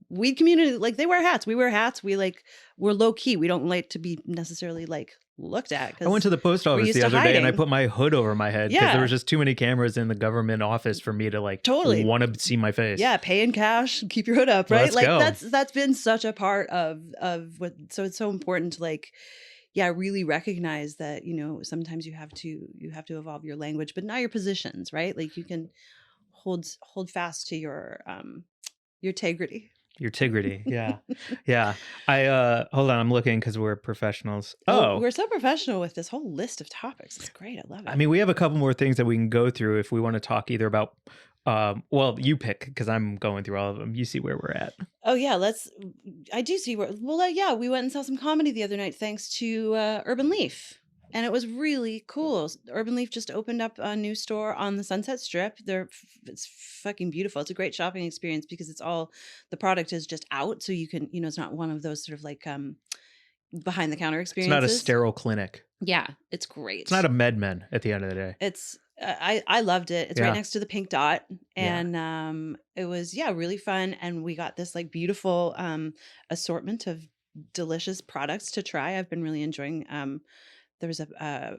weed community, like they wear hats. We wear hats. We're low key. We don't like to be necessarily like looked at. I went to the post office used the to other day and I hiding. put my hood over my head because Yeah. there was just too many cameras in the government office for me to like Totally. want to see my face. Yeah, pay in cash, keep your hood up, right? Let's like go. that's been such a part of what, so it's so important to like, yeah, really recognize that, sometimes you have to evolve your language, but not your positions, right? Like you can hold fast to your integrity. Your integrity. Yeah. Yeah. I hold on, I'm looking because we're professionals. Oh, We're so professional with this whole list of topics. It's great. I love it. I mean, we have a couple more things that we can go through if we want to talk either about well, you pick because I'm going through all of them. You see where we're at. Oh yeah, I do see where. Well, yeah, we went and saw some comedy the other night thanks to Urban Leaf, and it was really cool. Urban Leaf just opened up a new store on the Sunset Strip. It's fucking beautiful. It's a great shopping experience because the product is just out, so you can, it's not one of those sort of like behind the counter It's experiences. not a sterile clinic. Yeah, it's great. It's not a MedMen at the end of the day. It's I loved it. It's Yeah. right next to the Pink Dot, and it was really fun. And we got this like beautiful assortment of delicious products to try. I've been really enjoying. There was a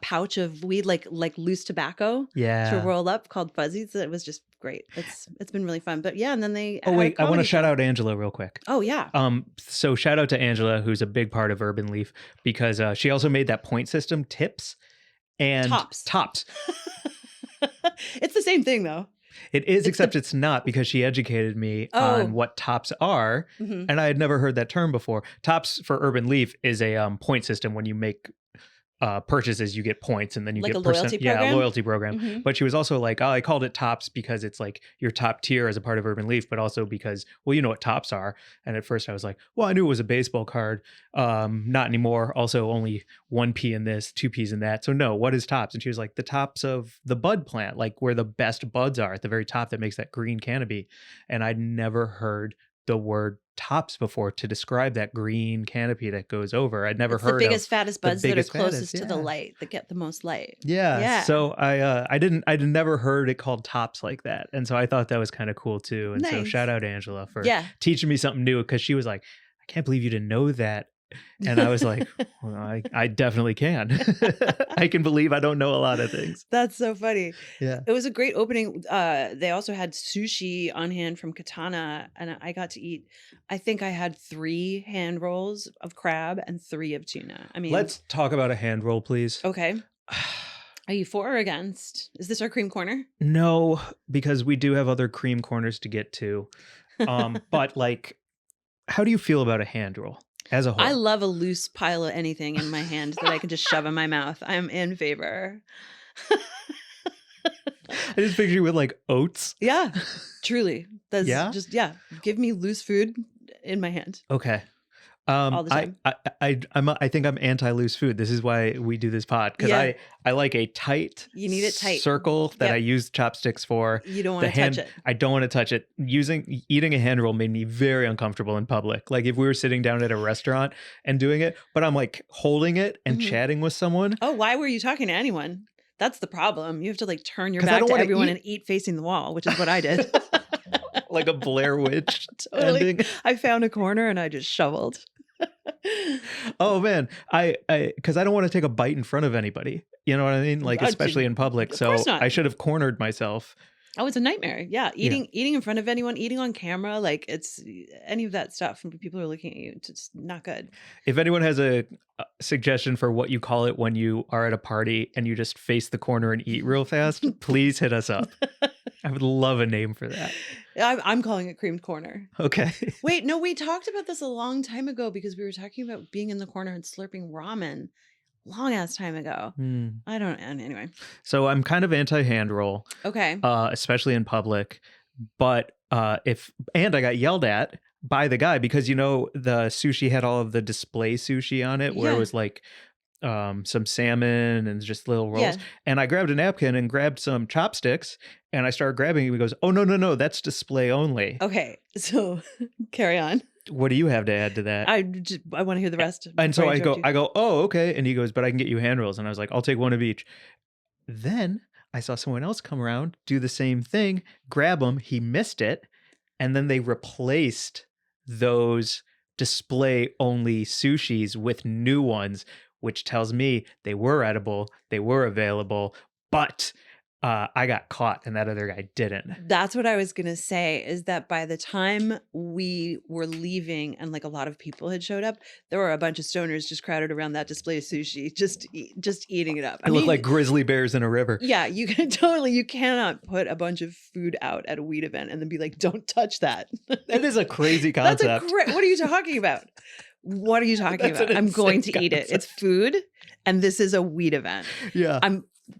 pouch of weed like loose tobacco to roll up called Fuzzies. It was just great. It's been really fun. But yeah, and then they. Oh had a wait, I want to comedy shout show. out Angela real quick. Oh yeah. So shout out to Angela, who's a big part of Urban Leaf because she also made that point system tips and tops. It's the same thing though. It is, except it's not because she educated me on what tops are, and I had never heard that term before. Tops for Urban Leaf is a point system. When you make purchases, you get points, and then you Like get a loyalty program? Yeah, a loyalty program. Mhm. But she was also like, I called it tops because it's like your top tier as a part of Urban Leaf, but also because, well, you know what tops are. And at first I was like, well, I knew it was a baseball card. Not anymore. Also only 1 P in this, 2 Ps in that. So no, what is tops? And she was like, the tops of the bud plant, like where the best buds are at the very top that makes that green canopy. And I'd never heard the word tops before to describe that green canopy that goes over. I'd never It's heard the biggest, fattest buds that are biggest, closest fattest, to the yeah. light, that get the most light. Yeah. So I'd never heard it called tops like that. And so I thought that was kind of cool too. And so Nice. shout out Angela for Yeah. teaching me something new because she was like, I can't believe you didn't know that. And I was like, well, I definitely can. I can believe I don't know a lot of things. That's so funny. Yeah. It was a great opening. They also had sushi on hand from Katana, and I got to eat. I think I had 3 hand rolls of crab and 3 of tuna. I mean, Let's talk about a hand roll, please. Okay. Are you for or against? Is this our cream corner? No, because we do have other cream corners to get to. But like, how do you feel about a hand roll as a whole? I love a loose pile of anything in my hand that I can just shove in my mouth. I'm in favor. I just picture you with like oats. Yeah, truly. That's Yeah? just, give me loose food in my hand. Okay. All the time. I think I'm anti-loose food. This is why we do this pod because Yeah. I like a tight. You need it tight. Circle that Yep. I use chopsticks for. You don't want The to touch hand- it. I don't want to touch it. Eating a hand roll made me very uncomfortable in public. Like if we were sitting down at a restaurant and doing it, but I'm like holding it and Mhm. chatting with someone. Oh, why were you talking to anyone? That's the problem. You have to like turn your 'Cause I back don't to wanna everyone eat. and eat facing the wall, which is what I did. Like a Blair Witch Totally. ending. I found a corner and I just shoveled. Oh man, because I don't want to take a bite in front of anybody. You know what I mean? Like especially in public. of So course not. I should have cornered myself. Oh, it's a nightmare. Yeah. Eating in front of anyone, eating on camera, like it's any of that stuff when people are looking at you. It's just not good. If anyone has a suggestion for what you call it when you are at a party and you just face the corner and eat real fast, please hit us up. I would love a name for that. I'm calling it creamed corner. Okay. Wait, no, we talked about this a long time ago because we were talking about being in the corner and slurping ramen long ass time ago. I don't, and anyway. So I'm kind of anti hand roll, Okay. especially in public. But and I got yelled at by the guy because the sushi had all of the display sushi on it where it Yeah. was like some salmon and just little rolls. Yeah. And I grabbed a napkin and grabbed some chopsticks and I started grabbing it. He goes, "Oh, no, that's display only." Okay, so carry on. What do you have to add to that? I want to hear the rest. And so before I interrupt you. go, "Oh, okay." And he goes, "But I can get you handrails." And I was like, "I'll take one of each." Then I saw someone else come around, do the same thing, grab him. He missed it. And then they replaced those display only sushis with new ones, which tells me they were edible, they were available, but I got caught and that other guy didn't. That's what I was gonna say, is that by the time we were leaving and like a lot of people had showed up, there were a bunch of stoners just crowded around that display of sushi, just eating it up. I look like grizzly bears in a river. Yeah, you can you cannot put a bunch of food out at a weed event and then be like, "Don't touch that." That is a crazy That's concept. what are you talking about? What are you talking That's about? an I'm going to insane eat it. It's food, and this is a weed event. Yeah.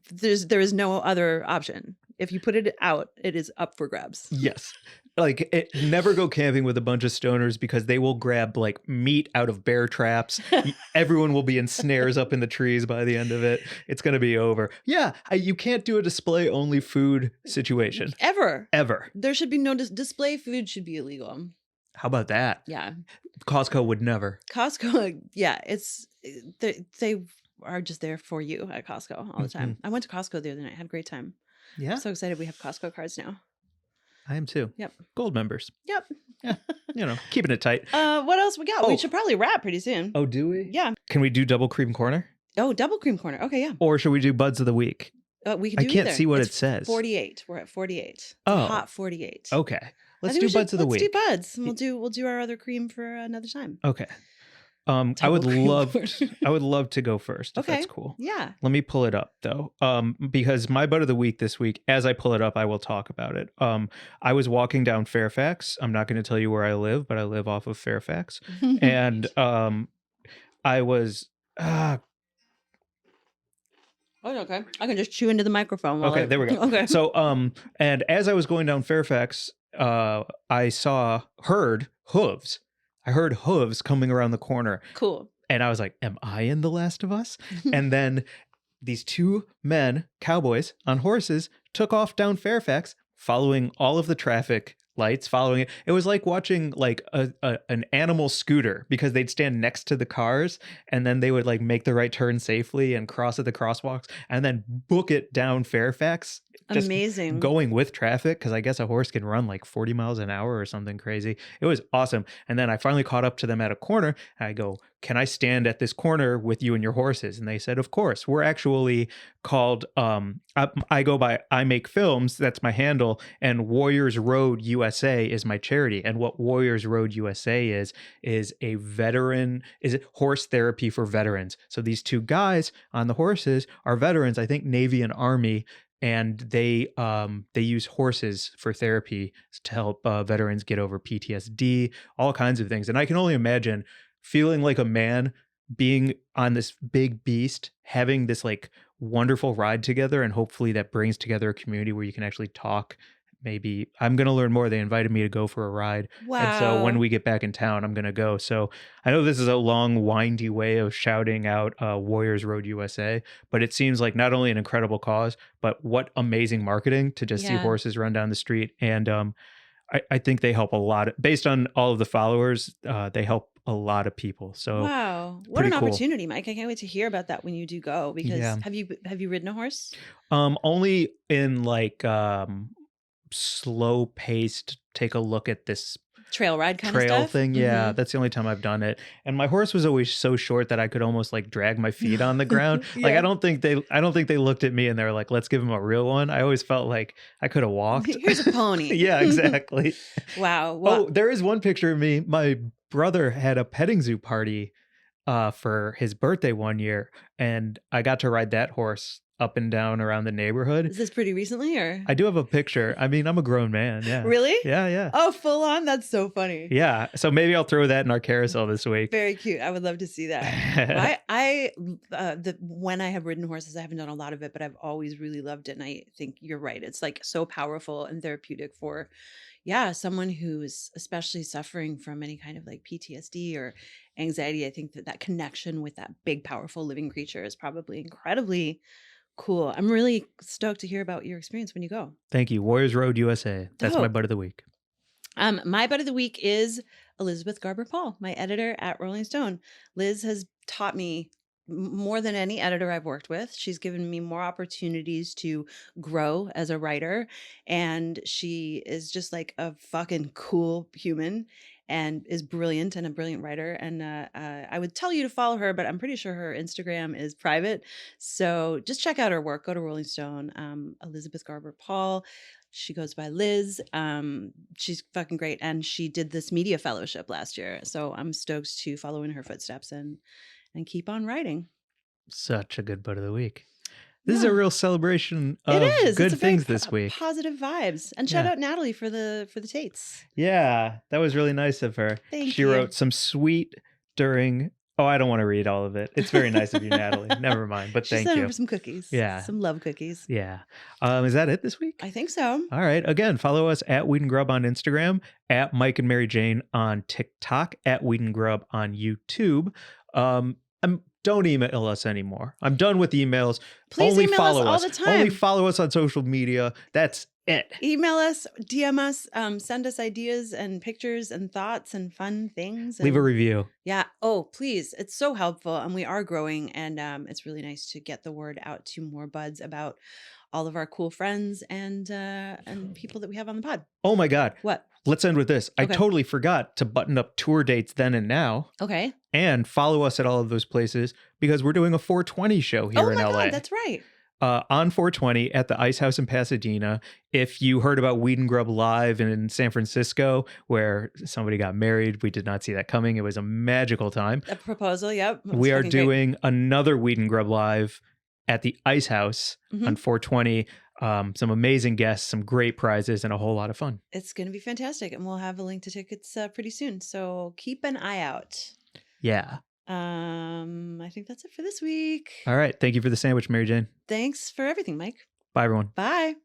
There is no other option. If you put it out, it is up for grabs. Yes. Like, never go camping with a bunch of stoners because they will grab like meat out of bear traps. Everyone will be in snares up in the trees by the end of it. It's going to be over. Yeah. You can't do a display only food situation. Ever. There should be no display food should be illegal. How about that? Yeah. Costco would never. Costco, yeah, they are just there for you at Costco all the time. I went to Costco the other night, had a great time. Yeah. I'm so excited we have Costco cards now. I am too. Yep. Gold members. Yep. Yeah. Keeping it tight. What else we got? Oh. We should probably wrap pretty soon. Oh, do we? Yeah. Can we do double cream corner? Oh, double cream corner. Okay, yeah. Or should we do buds of the week? We can I do can't either. see what It's it says. 48. We're at 48. Oh. Hot 48. Okay. Let's I think do we buds of the let's week. do buds. And we'll do our other cream for another time. Okay. I would Double cream love corner. I would love to go first if Okay. that's cool. Yeah. Let me pull it up though. Because my bud of the week this week, as I pull it up, I will talk about it. I was walking down Fairfax. I'm not going to tell you where I live, but I live off of Fairfax. And I was Oh, okay. I can just chew into the microphone. okay, there we go. Okay. So and as I was going down Fairfax, I heard hooves. I heard hooves coming around the corner. Cool. And I was like, am I in The Last of Us? And then these two men, cowboys on horses, took off down Fairfax, following all of the traffic lights, following it. It was like watching like an animal scooter, because they'd stand next to the cars and then they would like make the right turn safely and cross at the crosswalks and then book it down Fairfax. Just Amazing. going with traffic, because I guess a horse can run like 40 miles an hour or something crazy. It was awesome. And then I finally caught up to them at a corner. And I go, "Can I stand at this corner with you and your horses?" And they said, "Of course." We're actually called, I go by I Make Films. That's my handle. And Warriors Road USA is my charity. And what Warriors Road USA is a veteran, is it horse therapy for veterans. So these two guys on the horses are veterans, I think Navy and Army. And they use horses for therapy to help veterans get over PTSD, all kinds of things. And I can only imagine feeling like a man, being on this big beast, having this like wonderful ride together, and hopefully that brings together a community where you can actually talk. Maybe I'm going to learn more. They invited me to go for a ride. Wow. And so when we get back in town, I'm going to go. So I know this is a long, windy way of shouting out Warriors Road USA, but it seems like not only an incredible cause, but what amazing marketing to just see Yeah. horses run down the street. And I think they help a lot. Based on all of the followers, they help a lot of people. So Wow. What pretty an cool. opportunity, Mike. I can't wait to hear about that when you do go, because Yeah. have you ridden a horse? only in like slow paced, take a look at this Trail ride kind of trail stuff? thing. Yeah, Mhm. that's the only time I've done it. And my horse was always so short that I could almost like drag my feet on the ground. Like Yeah. I don't think they looked at me and they were like, "Let's give him a real one." I always felt like I could have walked. Here's a pony. Yeah, exactly. Wow. Well, Oh, there is one picture of me. My brother had a petting zoo party for his birthday one year, and I got to ride that horse up and down around the neighborhood. Is this pretty recently or? I do have a picture. I mean, I'm a grown man. Yeah. Really? Yeah. Oh, full on? That's so funny. Yeah. So maybe I'll throw that in our carousel this week. Very cute. I would love to see that. When I have ridden horses, I haven't done a lot of it, but I've always really loved it. And I think you're right. It's like so powerful and therapeutic for, someone who's especially suffering from any kind of like PTSD or anxiety. I think that connection with that big, powerful living creature is probably incredibly cool. I'm really stoked to hear about your experience when you go. Thank you. Warriors Road, USA. That's my butt of the week. My butt of the week is Elizabeth Garber-Paul, my editor at Rolling Stone. Liz has taught me more than any editor I've worked with. She's given me more opportunities to grow as a writer. And she is just like a fucking cool human and is brilliant and a brilliant writer. And I would tell you to follow her, but I'm pretty sure her Instagram is private. So just check out her work. Go to Rolling Stone. Elizabeth Garber-Paul. She goes by Liz. She's fucking great. And she did this media fellowship last year. So I'm stoked to follow in her footsteps and keep on writing. Such a good butt of the week. This is a real celebration of good things this week. Positive vibes. And shout out Natalie for the Tates. Yeah, that was really nice of her. She wrote some sweet during... Oh, I don't want to read all of it. It's very nice of you, Natalie. Never mind, but thank you. She sent over some cookies. Yeah. Some love cookies. Yeah. Is that it this week? I think so. All right. Again, follow us at Weed and Grub on Instagram, at Mike and Mary Jane on TikTok, at Weed and Grub on YouTube. Don't email us anymore. I'm done with emails. Please email us all the time. Only follow us on social media. That's it. Email us, DM us, send us ideas and pictures and thoughts and fun things. Leave a review. Yeah. Oh, please. It's so helpful. And we are growing. And it's really nice to get the word out to more buds about all of our cool friends and people that we have on the pod. Oh my God. What? Let's end with this. Okay. I totally forgot to button up tour dates then and now. Okay. And follow us at all of those places because we're doing a 420 show here in LA. Oh my God, that's right. On 420 at the Ice House in Pasadena. If you heard about Weed and Grub Live in San Francisco, where somebody got married, we did not see that coming. It was a magical time. A proposal, yep. We are doing another Weed and Grub Live at the Ice House on 420. Some amazing guests, some great prizes, and a whole lot of fun. It's going to be fantastic. And we'll have a link to tickets pretty soon. So keep an eye out. Yeah. I think that's it for this week. All right. Thank you for the sandwich, Mary Jane. Thanks for everything, Mike. Bye, everyone. Bye.